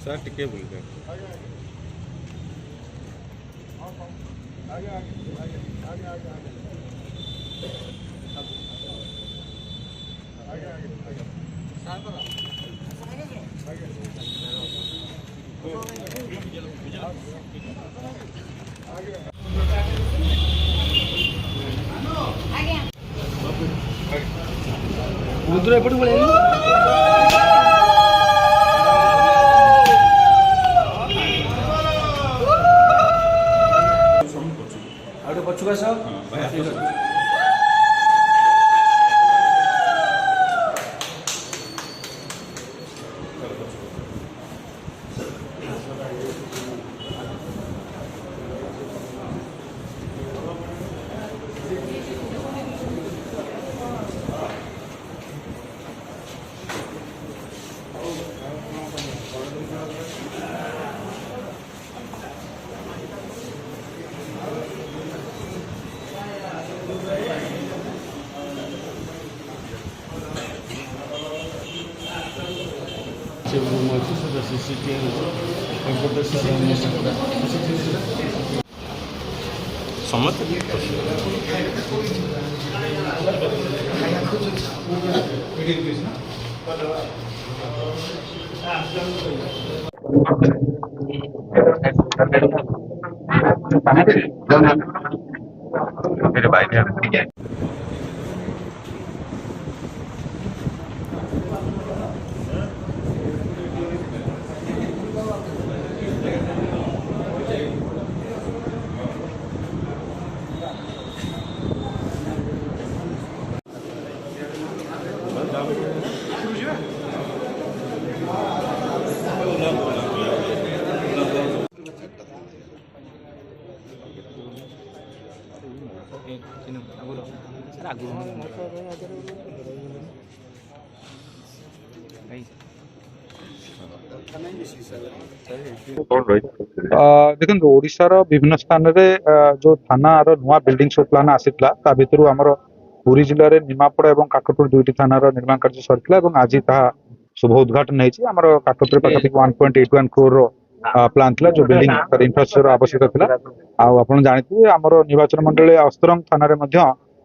Sir टिके बोल रहे पछुआ सब मेरे भाई ने देखो ओडिशार विभिन्न स्थान रे जो थाना नुआ बिल्डिंग सब प्लान आसीला ता भितरु हमर पुरी जिले में निमापड़ा और काकटपुर दुईटी थानार निर्माण कार्य सरला आज ताहा शुभ उद्घाटन होती आमर काकटपुर पाखापाखि 1.81 करोड़ प्लान था जो बिल्डिंग इंफ्रास्ट्रक्चर आवश्यकता था आप जानते आमर निर्वाचन मंडल अस्तरंग थाना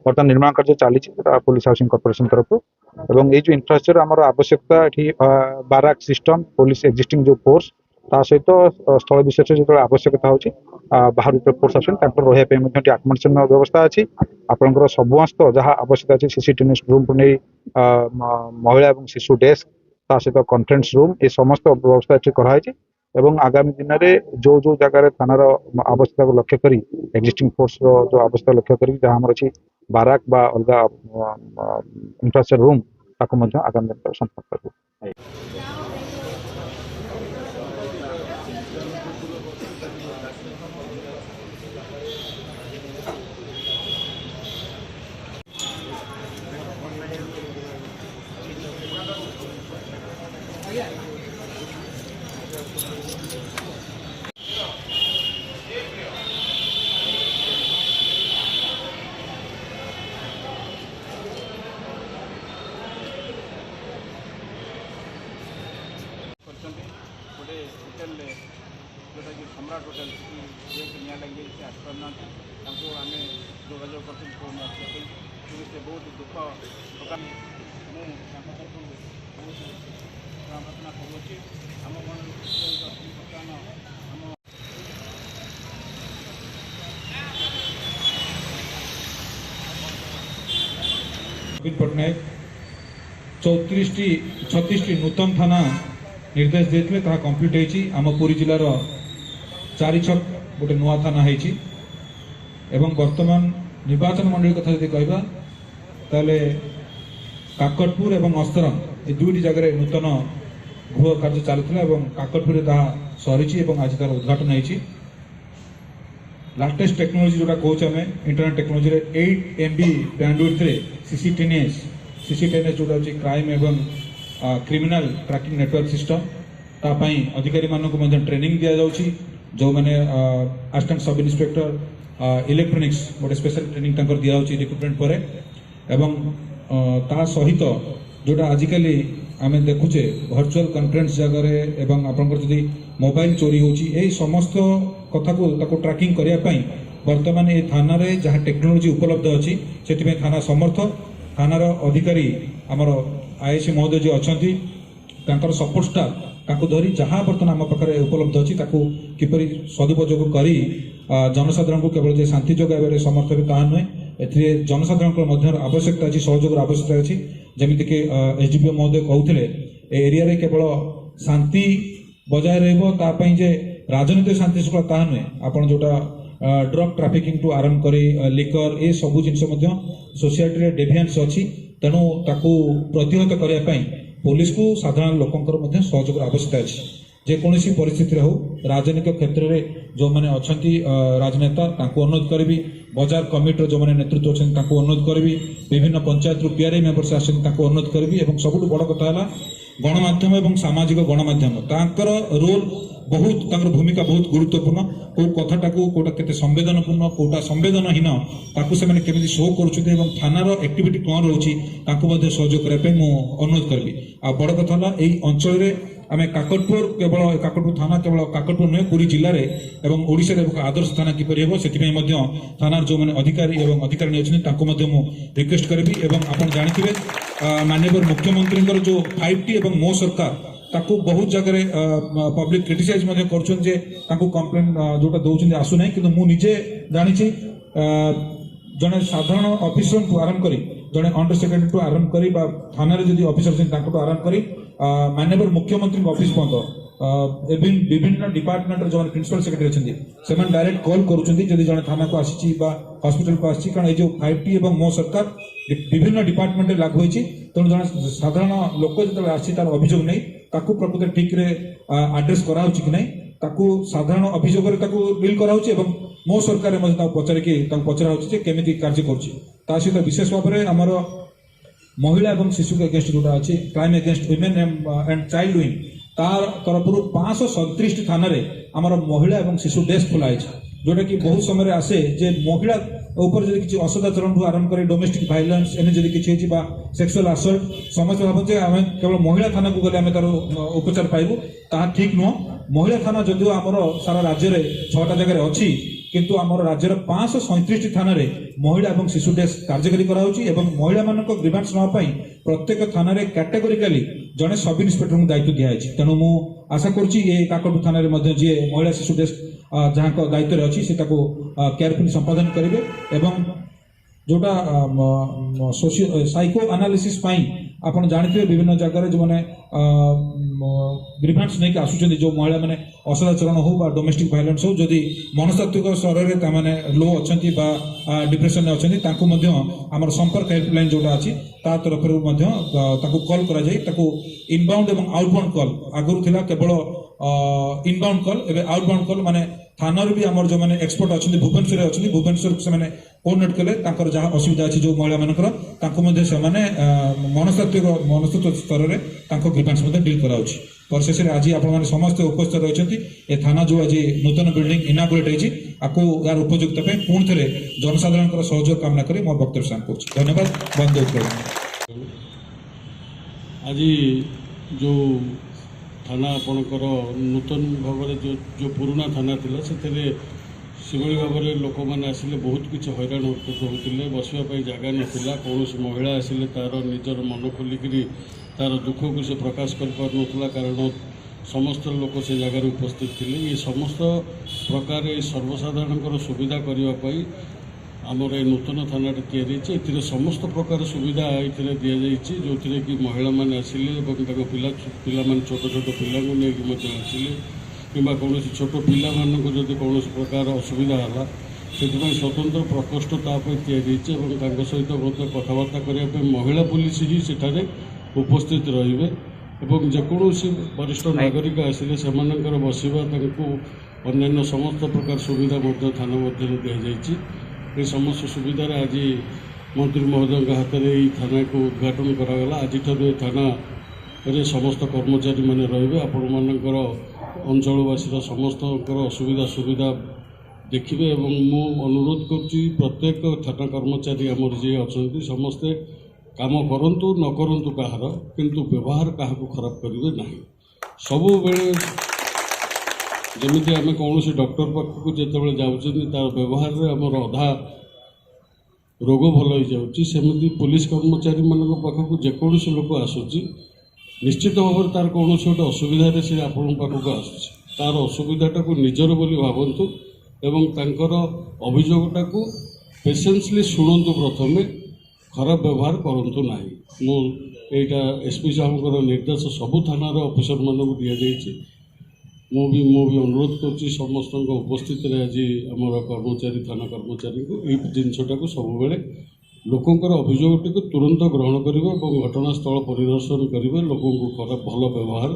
बर्तमान निर्माण कार्य चली पुलिस हाउसिंग कॉर्पोरेशन तरफ एवं ये जो इंफ्रास्ट्रक्चर आमर आवश्यकता ये बाराक सिस्टम पुलिस एक्जिस्टिंग जो फोर्स ता सहित स्थल विशेष जो आवश्यकता होची बाहर फोर्स आसन रही आकमण व्यवस्था अच्छी आपंकर समस्त जहाँ आवश्यकता अच्छी सीसीटीवी रूम को नहीं महिला और शिशु डेस्क ता सहित कॉन्फ्रेंस रूम ये समस्त व्यवस्था अच्छी कराई एवं आगामी दिन में जो जो जगार थानार आवश्यकता को लक्ष्य करी एक्जिस्टिंग फोर्स जो आवश्यकता लक्ष्य करी जहाँ आम अच्छी बाराक बा अलग इंफ्रास्ट्रक्चर रूम ताको आगामी दिन में संपर्क कर सम्राट होटेल निया लगे आसपार आम जोगाजोग कर बहुत दुख प्रकार मुझे प्रार्थना करुच्ची आम बर्तमान नवीन पट्टनायक 36 नूतन थाना निर्देश देते कम्प्लीट होती आम पुरी जिलार 4 छक गोटे नुआ थाना होती एवं वर्तमान निर्वाचन मंडल कथा जब कहवा ताले काकटपुर एवं अस्तरंग ये दुईटी जगह नूतन गृह कार्य चलता काकटपुर सरी आज तार उद्घाटन होती लाटेस्ट टेक्नोलोजी जोटा कहूँ आम इंटरनेट टेक्नोलोजी 8 MB बैंडविड्थ रे CCTNS जोटा होची क्राइम एवं क्रिमिनल ट्रैकिंग नेटवर्क सिस्टम तापाई अधिकारी मानक ट्रेनिंग दि जाउची जो मैंने असिस्टेंट सब इन्स्पेक्टर इलेक्ट्रोनिक्स गोटे स्पेशल ट्रेनिंग तंकर दिया होची रिक्रुटमेंट परे एवं ता सहित जोटा आजिकली आमे देखुचे वर्चुअल कॉन्फ्रेंस जगह रे एवं आपनकर जदि मोबाइल चोरी होची ए समस्त कथा को ताको ट्रैकिंग करिया पई वर्तमान ए थाना रे जहाँ टेक्नोलोजी उपलब्ध अछि सेति में थाना समर्थ थानार अधिकारी आमर आईएससी महोदय जी अछंती तांकर सपोर्ट स्टाफ ताको धरी जहाँ बर्तमान आम पाखे उपलब्ध अच्छी किपरि सदुपयोग करी जनसाधारण को केवल जे शांति जोगाइबार समर्थ भी ताहा नुहे एथिरे जनसाधारण आवश्यकता अच्छी सहयोग आवश्यकता अच्छी जमीक एसडीपीओ महोदय कहते ए एरिया रे केवल शांति बजाय रही जे राजनीतिक शांति श्रृंखला ताहा नुहे आपण जोटा ड्रग ट्राफिकिंग टू आरंभ करी लिकर ए सबू जिनस सोसाइटी रे डेभिएंस अच्छी तेणु ताकू प्रतिहत करने पुलिस को साधारण लोकंकर सहयोग आवश्यकता अच्छी जेकोसी परिस्थिति हो राजनीतिक क्षेत्र में जो मैंने अच्छा राजनेता अनुरोध करी बाजार कमिटर जो मैंने नेतृत्व अच्छा अनुरोध करी विभिन्न पंचायत पीआरआई मेंबर्स अनुरोध करी सबुठ बड़ कथा है गणमाध्यम और सामाजिक गणमाध्यम तांकर रोल बहुत भूमिका बहुत गुरुत्वपूर्ण कौ कथाटा कोटा केते संवेदनपूर्ण कोटा संवेदनहीन ताकू से केमी शो कर थानार एक्टिविटी कौन रोचे सहयोग करने अनुरोध करी आ बड़ कथा है अंचल आम काकटपुर केवल काकटपुर थाना केवल काकटपुर नुहे पूरी जिले में ओडिशा रे आदर्श थाना किपरि हेबो सेति थानार जो मैंने अधिकारी और अधिकारी अच्छे रिक्वेस्ट करी आप जानते माननीय मुख्यमंत्री जो 5T और मो सरकार ताकू बहुत जगह पब्लिक क्रिटिसाइज कर कंप्लेन जोटा दौरान आसुना कि मुझे जानी जड़े साधारण ऑफिसर टू आरंभ करी जड़े अंडर सेक्रेटरी टू आरंभ करी थाना जदि ऑफिसर आरंभ करी माननीय मुख्यमंत्री ऑफिस पर्यंत विभिन्न डिपार्टमेंट जो प्रिंसिपल सेक्रेटरी अच्छे डायरेक्ट कॉल करुँच जड़े थाना को आसी हॉस्पिटल को आसी कारण ये 5T और मो सरकार विभिन्न डिपार्टमेंट लागू होती तेणु जड़े साधारण लोक जो आसी तार अभियोग नहीं ताकू प्रकृत ठीक रे आड्रेस करा कि नहीं ताकू साधारण अभियोग डील करा मो सरकार पचारिकी पचरा केमी कार्य कर सहित विशेष भाव में आमर महिला और शिशु के अगेंस्ट जोटा अच्छी crime against women and child wing तार तरफ 537 थाना आमर महिला और शिशु डेस्क खोलाई जोटा कि बहुत समय आसे जे महिला ऊपर जब किसी असदाचरण ठूँ आरंभ कर डोमेस्टिक भाइलेंस एने जब किसी सेक्सुअल असल्ट समस्त भावते आम केवल महिला थाना को गले तार उपचार पाइबू ता ठीक नुह महिला थाना जदिव आमर सारा राज्य में 6टा जगह अच्छी किंतु आमर राज्यर 537 थाना महिला और शिशु डेस्क कार्यकारी कर महिला मान ग्रीवांस नापी प्रत्येक थाना कैटेगोरिकाली जड़े सब इन्स्पेक्टर को दायित्व दिखाई तेणु मु आशा करुँची काकटपुर थाना जी महिला शिशु डेस्क जहाँ दायित्व अच्छी से केयरफुल संपादन करेंगे एवं जोटा साइको एनालिसिस आप जानते विभिन्न जगह जो मैंने ग्रीवांस नहीं आसुच्च जो महिला मैंने असदाचरण हो डोमेस्टिक भाइलेंस हो जदि मनस्तात्विक स्तर में लो अच्छा डिप्रेशन में अच्छा आम संपर्क हेल्पलाइन जोटा अच्छी ता तरफ कॉल कर इनबाउंड और आउटबाउंड कॉल आगुरी थिला केवल इनबाउंड कॉल एवं आउटबाउंड कॉल माने थाना भी आमर जो मैंने एक्सपर्ट अच्छे भुवनेश्वर अच्छे भुवनेश्वर से कोऑर्डिनेट कले जहाँ असुविधा अच्छी जो महिला मानकर से मनस्तात्विक स्तर में ग्रीवांस डील कराउछि परिशेष आज आप समस्ते उपस्थित रही ए थाना जो आज नूतन बिल्डिंग इनागुरेट होती यार उपयुक्त पुणी थे जनसाधारण सहयोग कामना कर मोर वक्तव्य शांत कर धन्यवाद बंद आज जो थाना आपणकर नूतन भाव में जो पुराना थाना थिला से भाव में लोक मैंने आसिले बहुत किसी हैरान होते बसवाई जगह नाला कौन महिला आसिले तार निजर मन खोलिकी तार दुख को से प्रकाश कर कारण समस्त लोक से जगार उपस्थित थे ये समस्त प्रकार सर्वसाधारण सुविधा करने आमर ये नूतन थाना या समस्त प्रकार सुविधा ये दि जाइए जो थी कि महिला मैंने आसिले पिला छोट छोट पिला आसिले कि कौन छोट पिला जदि कौन प्रकार असुविधा है से स्वतंत्र प्रकोष्ठ या सहित कथबार्ता करने महिला पुलिस ही सेठारे उपस्थित रे जेकोसी वरिष्ठ नागरिक आसिले से बसवा अन्य समस्त प्रकार सुविधा थाना मध्य दि जाइए ये समस्त सुविधा आज मंत्री महोदय हाथ में थाना को उद्घाटन करागला आज थाना समस्त कर्मचारी मैंने रे आपण ଅଞ୍ଚଳବାସୀର ସମସ୍ତଙ୍କର ଅସୁବିଧା ସୁବିଧା ଦେଖିବେ ଏବଂ ମୁଁ ଅନୁରୋଧ କରୁଛି ପ୍ରତ୍ୟେକ ଥାନା କର୍ମଚାରୀ ଆମର ଯିଏ ଅଛନ୍ତି ସମସ୍ତେ କାମ କରନ୍ତୁ ନ କରନ୍ତୁ କାହାର, କିନ୍ତୁ ବ୍ୟବହାର କାହାକୁ ଖରାପ କରିବେ ନାହିଁ। ସବୁବେଳେ ଯେମିତି ଆମେ କୌଣସି ଡକ୍ଟର ପାଖକୁ ଯେତେବେଳେ ଯାଉଛନ୍ତି ତାର ବ୍ୟବହାରରେ ଆମର ଅଧା ରୋଗ ଭଲ ହେଇଯାଉଛି, ସେମିତି ପୁଲିସ କର୍ମଚାରୀମାନଙ୍କ ପାଖକୁ ଯେକୌଣସି ଲୋକ ଆସୁଛି ନିଶ୍ଚିତ ଭାବରେ ତାର କୌଣସି ଗୋଟେ ଅସୁବିଧାରେ ସେ ଆପଣଙ୍କ ପାଖକୁ ଆସୁଛି, ତାର ଅସୁବିଧାଟାକୁ ନିଜର ବୋଲି ଭାବନ୍ତୁ ଏବଂ ତାଙ୍କର ଅଭିଯୋଗଟାକୁ ପେସେନ୍ସଲି ଶୁଣନ୍ତୁ, ପ୍ରଥମେ ଖରାପ ବ୍ୟବହାର କରନ୍ତୁ ନାହିଁ। ମୁଁ ଏଇଟା ଏସ୍ପି ସାହେବଙ୍କର ନିର୍ଦ୍ଦେଶ ସବୁ ଥାନାର ଅଫିସରମାନଙ୍କୁ ଦିଆଯାଇଛି। ମୁଁ ବି ଅନୁରୋଧ କରୁଛି ସମସ୍ତଙ୍କ ଉପସ୍ଥିତିରେ ଆଜି ଆମର କର୍ମଚାରୀ ଥାନା କର୍ମଚାରୀଙ୍କୁ ଏଇ ଜିନିଷଟାକୁ ସବୁବେଳେ ଲୋକଙ୍କର ଅଭିଯୋଗଟିକୁ ତୁରନ୍ତ ଗ୍ରହଣ କରିବେ ଏବଂ ଘଟଣାସ୍ଥଳ ପରିଦର୍ଶନ କରିବେ, ଲୋକଙ୍କୁ ଖରାପ ଭଲ ବ୍ୟବହାର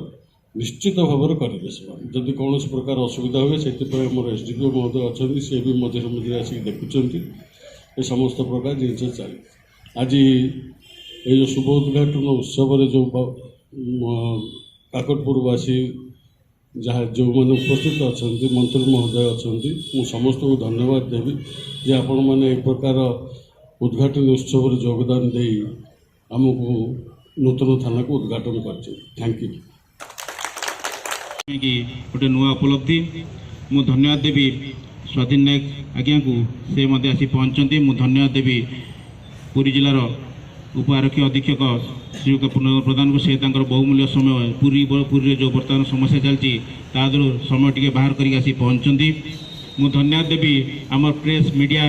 ନିଶ୍ଚିତ ଭାବରେ କରିବେ। ସେମାନେ ଯଦି କୌଣସି ପ୍ରକାର ଅସୁବିଧା ହୁଏ ସେଥିପାଇଁ ଆମର ଏସ୍ଡିପିଓ ମହୋଦୟ ଅଛନ୍ତି, ସେ ବି ମଝିରେ ମଝିରେ ଆସିକି ଦେଖୁଛନ୍ତି ଏ ସମସ୍ତ ପ୍ରକାର ଜିନିଷ ଚାଲେ। ଆଜି ଏଇ ଯେଉଁ ଶୁଭ ଉଦ୍ଘାଟନ ଉତ୍ସବରେ ଯେଉଁ କାକଟପୁରବାସୀ ଯେଉଁମାନେ ଉପସ୍ଥିତ ଅଛନ୍ତି, ମନ୍ତ୍ରୀ ମହୋଦୟ ଅଛନ୍ତି, ମୁଁ ସମସ୍ତଙ୍କୁ ଧନ୍ୟବାଦ ଦେବି ଯେ ଆପଣମାନେ ଏ ପ୍ରକାର ଉଦ୍ଘାଟନୀ ଉତ୍ସବରେ ଯୋଗଦାନ ଦେଇ ଆମକୁ ନୂତନ ଥାନାକୁ ଉଦ୍ଘାଟନ କରିଛନ୍ତି। Thank you. गोटे नुआ उपलब्धि मु धन्यवाद देवी स्वाधीन नायक आज्ञा को से मध्य आसी पहुँचती। मु धन्यवाद देवी पुरी जिलार उप आरक्षी अधीक्षक श्रीयुक्त पुनर् प्रधान को से बहुमूल्य समय पुरी जो बर्तमान समस्या चलती समय टी बाहर करके पहुँचती। मु धन्यवाद देवी आम प्रेस मीडिया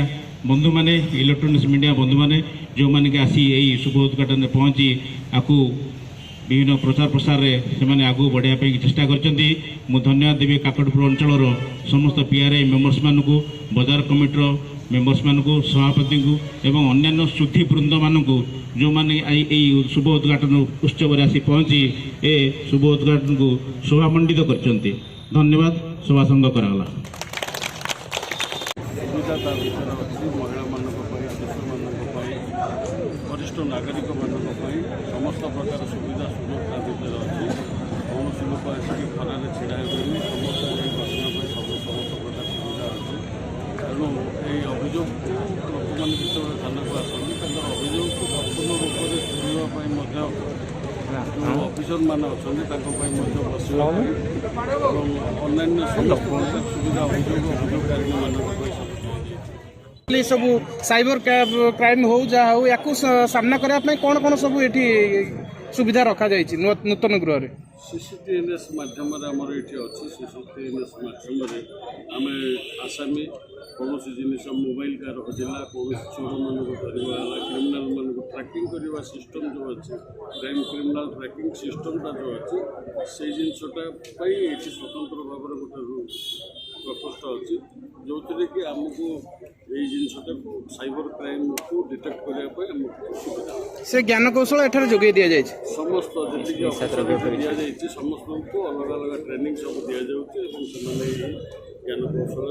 बंधु मैंने इलेक्ट्रोनिक्स मीडिया बंधु मैंने जो मैंने कि आसी यही शुभ उद्घाटन में पहुँची आपको विभिन्न प्रचार प्रसार से आगू बढ़ाई चेष्टा करछंती। मु धन्यवाद देवी काकटपुर अंचल समस्त पीआरआई मेम्बर्स मान को, बाजार कमिटर मेम्बर्स मान को, सभापति को एवं अन्य सुधीवृंद मान को जो मैंने शुभ उद्घाटन उत्सव आसी पहुँची ए शुभ उद्घाटन को शोभामंडित करछंती। धन्यवाद। सभा संघ कराला। वरिष्ठ नागरिक समस्त प्रकार सुविधा सुयोग ता भर अच्छी कौन लोक आसिक खरार ढड़ा हुए समस्त बसना समस्त प्रकार सुविधा अच्छी तेणु ये अभियोग लोक मैंने जो थाना को आसती अभियोग को संपूर्ण रूप से शुणवाई जो अफिसर मान अच्छा बसवा अन्य समस्त सुविधा अभियोग अभियोगकारी मानक सब साइबर क्राइम हो जहाँ हो या सामना करने कौन कौन सब ये सुविधा रखा जाए नूतन गृह रे सीसीटीएनएस माध्यम आमर ये अच्छी सीसीटीएनएस माध्यम आम आसामी कौन जिन मोबाइल कार हजिला कौन चोर मान क्रिमिनाल मान ट्रैकिंग करने सिस्टम जो अच्छी क्राइम क्रिमिनाल ट्रैकिंग सिस्टमटा जो अच्छी से जिनटा ये स्वतंत्र भाव में गोटे प्रकोष्ठ अच्छी जो थी कि आमको ये जिनटा साइबर क्राइम को डिटेक्ट करने से ज्ञान कौशल एठार जोगे दि जाए समस्त जी दि जाए समस्त को अलग अलग ट्रेनिंग सब दि जाऊँगी ज्ञान कौशल